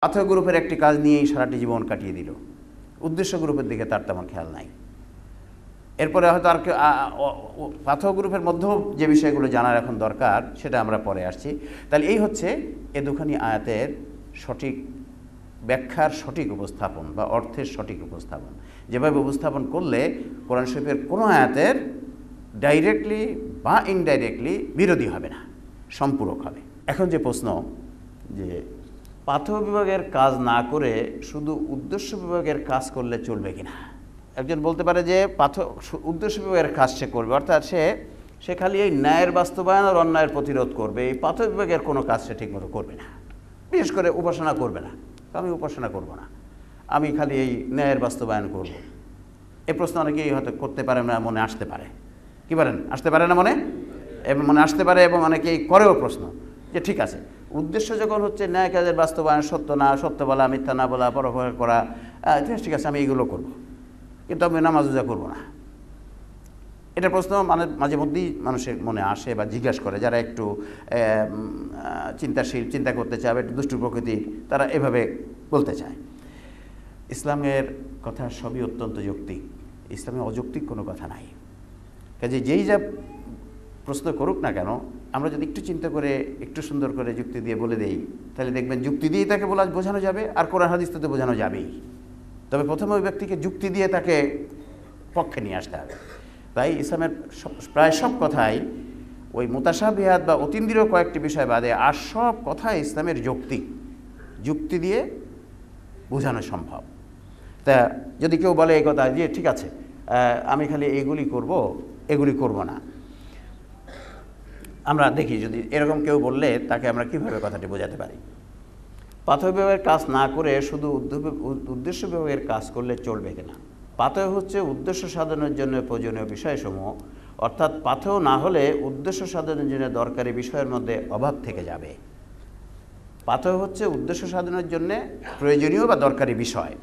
পাথর গ্রুপের একটি কাজ নিয়েই সারাটি জীবন কাটিয়ে দিল, উদ্দেশ্য গ্রুপের দিকে তার তেমন খেয়াল নাই। এরপরে হয়তো আর পাথর গ্রুপের মধ্যেও যে বিষয়গুলো জানার এখন দরকার সেটা আমরা পরে আসছি। তাহলে এই হচ্ছে এ দুখানি আয়াতের সঠিক ব্যাখ্যার সঠিক উপস্থাপন বা অর্থের সঠিক উপস্থাপন। যেভাবে উপস্থাপন করলে কোরআন শরীফের কোনো আয়াতের ডাইরেক্টলি বা ইনডাইরেক্টলি বিরোধী হবে না, সম্পূরক হবে। এখন যে প্রশ্ন যে পাথর বিভাগের কাজ না করে শুধু উদ্দেশ্য বিভাগের কাজ করলে চলবে কিনা। একজন বলতে পারে যে উদ্দেশ্য বিভাগের কাজ সে করবে, অর্থাৎ সে খালি এই ন্যায়ের বাস্তবায়ন আর অন্যায়ের প্রতিরোধ করবে, এই পাথর বিভাগের কোনো কাজ সে ঠিকমতো করবে না। বিশেষ করে উপাসনা করবে না, আমি উপাসনা করব না, আমি খালি এই ন্যায়ের বাস্তবায়ন করব। এই প্রশ্ন অনেকেই হয়তো করতে পারে না, মনে আসতে পারে। কি পারেন? আসতে পারে না মনে আসতে পারে, এবং অনেকেই করেও প্রশ্ন যে ঠিক আছে, উদ্দেশ্য যখন হচ্ছে ন্যায় কাজের বাস্তবায়ন, সত্য বলা, মিথ্যা না বলা, পরোপকার করা, ঠিক আছে আমি এইগুলো করব, কিন্তু আমি নামাজ রোজা করব না। এটা প্রশ্ন মাঝে মধ্যেই মানুষের মনে আসে বা জিজ্ঞাসা করে, যারা একটু চিন্তাশীল, চিন্তা করতে চায়, একটু দুষ্টু প্রকৃতির, তারা এভাবে বলতে চায়। ইসলামের কথা সবই অত্যন্ত যৌক্তিক, ইসলামে অযৌক্তিক কোনো কথা নাই। কাজে যেই যা প্রশ্ন করুক না কেন, আমরা যদি একটু চিন্তা করে একটু সুন্দর করে যুক্তি দিয়ে বলে দেই, তাহলে দেখবেন যুক্তি দিয়েই তাকে বোঝানো যাবে, আর কোরআন হাদিস তো বোঝানো যাবেই। তবে প্রথমে ওই ব্যক্তিকে যুক্তি দিয়ে তাকে পক্ষে নিয়ে আসতে হবে। তাই ইসলামের প্রায় সব কথাই ওই মুতাশাবিহাত বা অতীন্দ্রিয় কয়েকটি বিষয় বাদে আর সব কথাই ইসলামের যুক্তি দিয়ে বোঝানো সম্ভব। তা যদি কেউ বলে এই কথা যে ঠিক আছে আমি খালি এগুলি করব না, আমরা দেখি যদি এরকম কেউ বললে তাকে আমরা কিভাবে কথাটি বোঝাতে পারি। পাথর বিভাগের কাজ না করে শুধু উদ্দেশ্য বিভাগের কাজ করলে চলবে কিনা। পাথর হচ্ছে উদ্দেশ্য সাধনের জন্য প্রয়োজনীয় বিষয়সমূহ, অর্থাৎ পাথর না হলে উদ্দেশ্য সাধনের জন্য দরকারি বিষয়ের মধ্যে অভাব থেকে যাবে। পাথর হচ্ছে উদ্দেশ্য সাধনের জন্য প্রয়োজনীয় বা দরকারি বিষয়,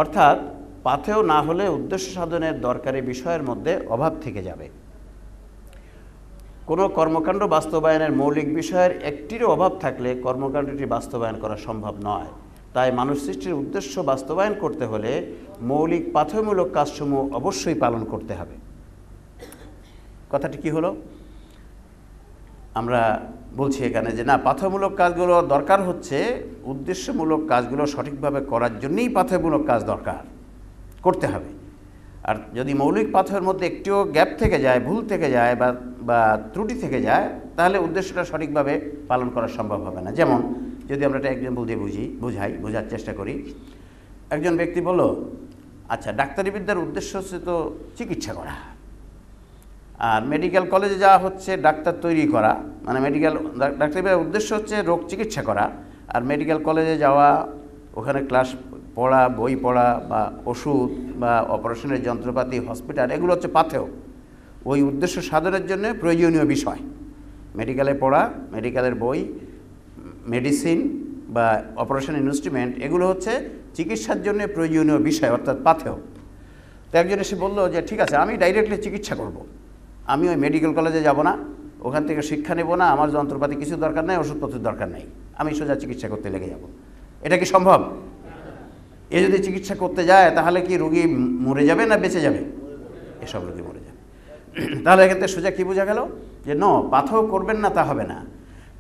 অর্থাৎ পাথর না হলে উদ্দেশ্য সাধনের দরকারি বিষয়ের মধ্যে অভাব থেকে যাবে। কোনো কর্মকাণ্ড বাস্তবায়নের মৌলিক বিষয়ের একটিরও অভাব থাকলে কর্মকাণ্ডটি বাস্তবায়ন করা সম্ভব নয়। তাই মানুষ সৃষ্টির উদ্দেশ্য বাস্তবায়ন করতে হলে মৌলিক পাথরমূলক কাজসমূহ অবশ্যই পালন করতে হবে। কথাটি কি হলো? আমরা বলছি এখানে যে না, পাথরমূলক কাজগুলো দরকার হচ্ছে উদ্দেশ্যমূলক কাজগুলো সঠিকভাবে করার জন্যই পাথরমূলক কাজ করতে হবে। আর যদি মৌলিক পাথরের মধ্যে একটিও গ্যাপ থেকে যায়, ভুল থেকে যায় বা ত্রুটি থেকে যায়, তাহলে উদ্দেশ্যটা সঠিকভাবে পালন করা সম্ভব হবে না। যেমন যদি আমরা একটা এক্সাম্পল দিয়ে বোঝার চেষ্টা করি। একজন ব্যক্তি বলল, আচ্ছা ডাক্তারি বিদ্যার উদ্দেশ্য হচ্ছে তো চিকিৎসা করা, আর মেডিকেল কলেজে যাওয়া হচ্ছে ডাক্তার তৈরি করা, মানে ডাক্তারি বিদ্যার উদ্দেশ্য হচ্ছে রোগ চিকিৎসা করা, আর মেডিকেল কলেজে যাওয়া, ওখানে ক্লাস পড়া, বই পড়া বা ওষুধ বা অপারেশনের যন্ত্রপাতি, হসপিটাল, এগুলো হচ্ছে পাথেয়। ওই উদ্দেশ্য সাধনের জন্য প্রয়োজনীয় বিষয়, মেডিকেলে পড়া, মেডিকেলের বই, মেডিসিন বা অপারেশন ইনস্ট্রুমেন্ট, এগুলো হচ্ছে চিকিৎসার জন্য প্রয়োজনীয় বিষয়, অর্থাৎ পাথেয়। তো একজন এসে বললো যে ঠিক আছে আমি ডাইরেক্টলি চিকিৎসা করব, আমি ওই মেডিকেল কলেজে যাব না, ওখান থেকে শিক্ষা নেব না, আমার যন্ত্রপাতি কিছু দরকার নেই, ওষুধপত্রের দরকার নেই, আমি সোজা চিকিৎসা করতে লেগে যাব। এটা কি সম্ভব? এ যদি চিকিৎসা করতে যায় তাহলে কি রোগী মরে যাবে না বেঁচে যাবে? এসব রোগী মরে যাবে। তাহলে এক্ষেত্রে সোজা কী বোঝা গেল যে পাথর করবেন না, তা হবে না।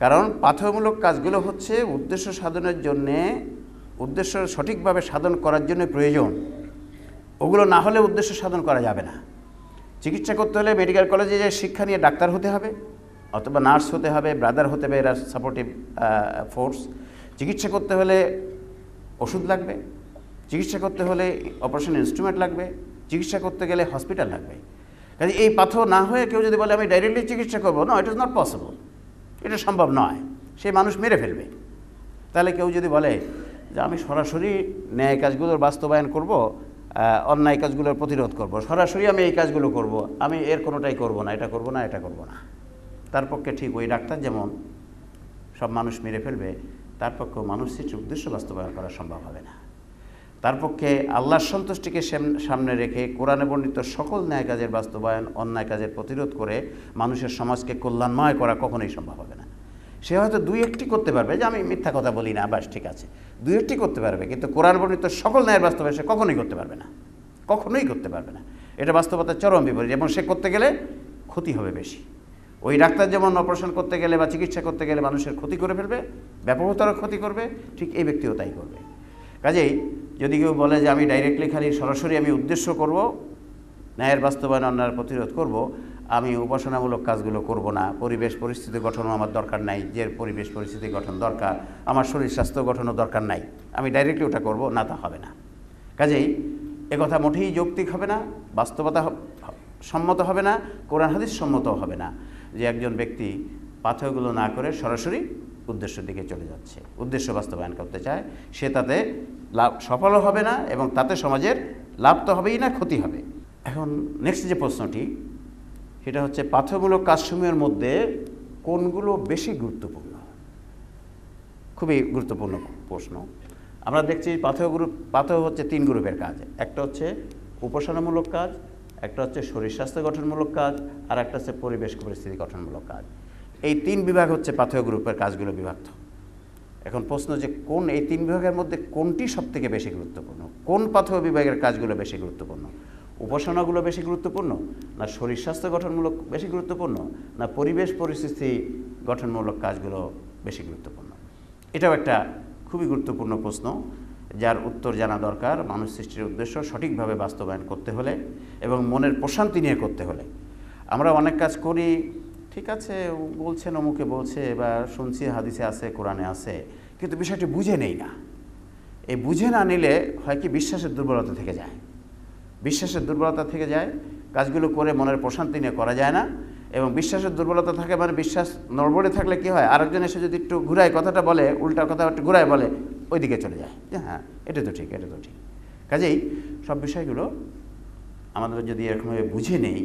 কারণ পাথরমূলক কাজগুলো হচ্ছে উদ্দেশ্য সাধনের জন্যে, উদ্দেশ্য সঠিকভাবে সাধন করার জন্য প্রয়োজন। ওগুলো না হলে উদ্দেশ্য সাধন করা যাবে না। চিকিৎসা করতে হলে মেডিকেল কলেজে যে শিক্ষা নিয়ে ডাক্তার হতে হবে, অথবা নার্স হতে হবে, ব্রাদার হতে হবে, এরা সাপোর্টিভ ফোর্স। চিকিৎসা করতে হলে ওষুধ লাগবে, চিকিৎসা করতে হলে অপারেশন ইনস্ট্রুমেন্ট লাগবে, চিকিৎসা করতে গেলে হসপিটাল লাগবে। কাজে এই পাথর না হয়ে কেউ যদি বলে আমি ডাইরেক্টলি চিকিৎসা করবো, না, ইট ইজ নট পসিবল, এটা সম্ভব নয়, সেই মানুষ মেরে ফেলবে। তাহলে কেউ যদি বলে যে আমি সরাসরি ন্যায় কাজগুলোর বাস্তবায়ন করব, অন্যায় কাজগুলোর প্রতিরোধ করব, সরাসরি আমি এই কাজগুলো করব, আমি এর কোনোটাই করব না, এটা করব না, তার পক্ষে ঠিক ওই ডাক্তার যেমন সব মানুষ মেরে ফেলবে, তার পক্ষে মানুষ সৃষ্টির উদ্দেশ্য বাস্তবায়ন করা সম্ভব হবে না। তার পক্ষে আল্লাহর সন্তুষ্টিকে সামনে রেখে কোরআনে বর্ণিত সকল ন্যায় কাজের বাস্তবায়ন, অন্যায় কাজের প্রতিরোধ করে মানুষের সমাজকে কল্যাণময় করা কখনোই সম্ভব হবে না। সে হয়তো দুই একটি করতে পারবে, যে আমি মিথ্যা কথা বলি না, বাস ঠিক আছে, দুই একটি করতে পারবে, কিন্তু কোরআন বর্ণিত সকল ন্যায়ের বাস্তবায়ন সে কখনোই করতে পারবে না, কখনোই করতে পারবে না। এটা বাস্তবতার চরম বিপরীত, এবং সে করতে গেলে ক্ষতি হবে বেশি। ওই ডাক্তার যেমন অপারেশন করতে গেলে বা চিকিৎসা করতে গেলে মানুষের ক্ষতি করে ফেলবে, ব্যাপকতর ক্ষতি করবে, ঠিক এই ব্যক্তিও তাই করবে। কাজেই যদি কেউ বলে যে আমি ডাইরেক্টলি খালি সরাসরি আমি উদ্দেশ্য করব ন্যায়ের বাস্তবায়ন, অন্যায়ের প্রতিরোধ করব, আমি উপাসনামূলক কাজগুলো করব না, পরিবেশ পরিস্থিতি গঠনও আমার দরকার নাই, যে পরিবেশ পরিস্থিতি গঠন দরকার, আমার শরীর স্বাস্থ্য গঠনও দরকার নাই, আমি ডাইরেক্টলি ওটা করব না, তা হবে না। কাজেই একথা মোটেই যৌক্তিক হবে না, বাস্তবতা সম্মত হবে না, কোরআন হাদিস সম্মত হবে না যে একজন ব্যক্তি পাথরগুলো না করে সরাসরি উদ্দেশ্যের দিকে চলে যাচ্ছে, উদ্দেশ্য বাস্তবায়ন করতে চায়, সে তাতে লাভ সফলও হবে না, এবং তাতে সমাজের লাভ তো হবেই না, ক্ষতি হবে। এখন নেক্সট যে প্রশ্নটি, সেটা হচ্ছে পাথরমূলক কাজসমূহের মধ্যে কোনগুলো বেশি গুরুত্বপূর্ণ। খুবই গুরুত্বপূর্ণ প্রশ্ন। আমরা দেখছি পাথর হচ্ছে তিন গ্রুপের কাজ। একটা হচ্ছে উপাসনামূলক কাজ, একটা হচ্ছে শরীর স্বাস্থ্য গঠনমূলক কাজ, আর একটা হচ্ছে পরিবেশ পরিস্থিতি গঠনমূলক কাজ। এই তিন বিভাগ হচ্ছে পাথর গ্রুপের কাজগুলো বিভক্ত। এখন প্রশ্ন যে কোন এই তিন বিভাগের মধ্যে কোনটি সবথেকে বেশি গুরুত্বপূর্ণ, কোন পাথর বিভাগের কাজগুলো বেশি গুরুত্বপূর্ণ? উপাসনাগুলো বেশি গুরুত্বপূর্ণ, না শরীর স্বাস্থ্য গঠনমূলক বেশি গুরুত্বপূর্ণ, না পরিবেশ পরিস্থিতি গঠনমূলক কাজগুলো বেশি গুরুত্বপূর্ণ? এটাও একটা খুবই গুরুত্বপূর্ণ প্রশ্ন, যার উত্তর জানা দরকার। মানুষ সৃষ্টির উদ্দেশ্য সঠিকভাবে বাস্তবায়ন করতে হলে এবং মনের প্রশান্তি নিয়ে করতে হলে। আমরা অনেক কাজ করি, ঠিক আছে বলছেন অমুকে বলছে, বা শুনছি হাদিসে আছে, কোরআনে আছে, কিন্তু বিষয়টি বুঝে নেই না। এই বুঝে না নিলে হয় কি, বিশ্বাসের দুর্বলতা থেকে যায়, বিশ্বাসের দুর্বলতা থেকে যায়, কাজগুলো করে মনের প্রশান্তি নিয়ে করা যায় না। এবং বিশ্বাসের দুর্বলতা থাকে মানে বিশ্বাস নড়বড়ে থাকলে কি হয়, আরেকজন এসে যদি একটু ঘুরায় কথাটা বলে, উল্টা কথা একটু ঘুরায় বলে, ওই দিকে চলে যায় যে হ্যাঁ এটা তো ঠিক, এটা তো ঠিক। কাজেই সব বিষয়গুলো আমাদের যদি এরকমভাবে বুঝে নেই,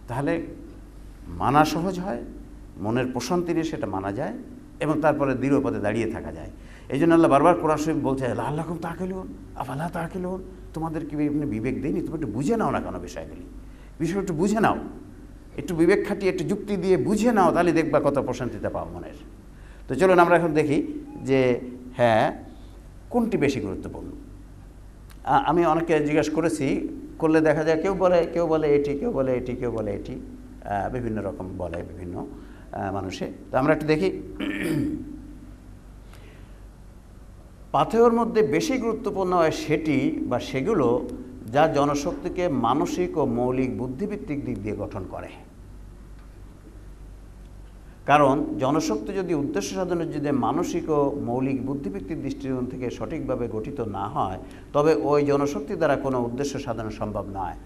তাহলে মানা সহজ হয়, মনের প্রশান্তি নিয়ে সেটা মানা যায়, এবং তারপরে দৃঢ় পদে দাঁড়িয়ে থাকা যায়। এই জন্য আল্লাহ বারবার কোরআন শরীফ বলছে, লাআল্লাকুম তাআকিলুন আফালা তাআকিলুন, তোমাদের কি বিবেক দেয়নি? তুমি একটু বুঝে নাও না কেন বিষয়গুলি, বিষয় একটু বুঝে নাও, একটু বিবেক খাটিয়ে একটু যুক্তি দিয়ে বুঝে নাও, তাহলে দেখবা কত প্রশান্তিতে পাও মনের। তো চলুন আমরা এখন দেখি যে হ্যাঁ কোনটি বেশি গুরুত্বপূর্ণ। আমি অনেককে জিজ্ঞেস করেছি, করলে দেখা যায় কেউ বলে এটি, কেউ বলে এটি, কেউ বলে এটি, বিভিন্ন রকম বলে বিভিন্ন মানুষে। তো আমরা একটু দেখি, পাথেয়র মধ্যে বেশি গুরুত্বপূর্ণ হয় সেটি বা সেগুলো যা জনশক্তিকে মানসিক ও মৌলিক বুদ্ধিভিত্তিক দিক দিয়ে গঠন করে। কারণ জনশক্তি যদি উদ্দেশ্য সাধনের যদি মানসিক ও মৌলিক বুদ্ধিভিত্তিক দৃষ্টিকোণ থেকে সঠিকভাবে গঠিত না হয়, তবে ওই জনশক্তি দ্বারা কোনো উদ্দেশ্য সাধন সম্ভব নয়।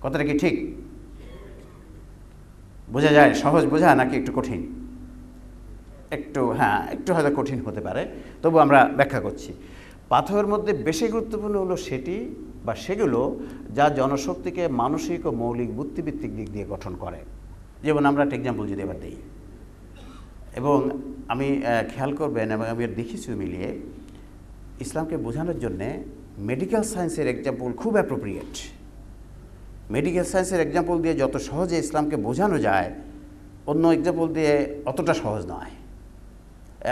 কথাটা কি ঠিক? বোঝা যায়? সহজ বোঝা নাকি একটু কঠিন? একটু হ্যাঁ, একটু হয়তো কঠিন হতে পারে, তবু আমরা ব্যাখ্যা করছি। পাথরের মধ্যে বেশি গুরুত্বপূর্ণ হলো সেটি বা সেগুলো যা জনশক্তিকে মানসিক ও মৌলিক বুদ্ধিভিত্তিক দিক দিয়ে গঠন করে। যেমন আমরা একটা এক্সাম্পল যদি এবার দিই, এবং আমি খেয়াল করবেন এবং আমি দেখেছি মিলিয়ে, ইসলামকে বোঝানোর জন্যে মেডিকেল সায়েন্সের এক্সাম্পল খুব অ্যাপ্রোপ্রিয়েট। মেডিকেল সায়েন্সের এক্সাম্পল দিয়ে যত সহজে ইসলামকে বোঝানো যায়, অন্য এক্সাম্পল দিয়ে অতটা সহজ নয়।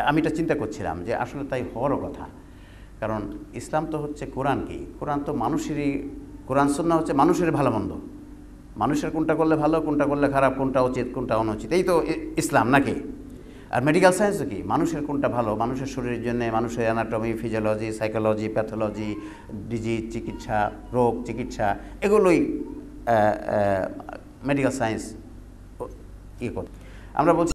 আমি এটা চিন্তা করছিলাম যে আসলে তাই হওয়ারও কথা, কারণ ইসলাম তো হচ্ছে কোরআন। কি কোরআন তো মানুষেরই, কোরআন সুন্নাহ হচ্ছে মানুষের ভালো মন্দ, মানুষের কোনটা করলে ভালো, কোনটা করলে খারাপ, কোনটা উচিত, কোনটা অনুচিত, এই তো ইসলাম নাকি? আর মেডিকেল সায়েন্সও কি, মানুষের কোনটা ভালো, মানুষের শরীরের জন্য, মানুষের anatomy, physiology, psychology, pathology, disease চিকিৎসা, রোগ চিকিৎসা, এগুলোই মেডিকেল সায়েন্স ইয়ে করতে। আমরা বলছি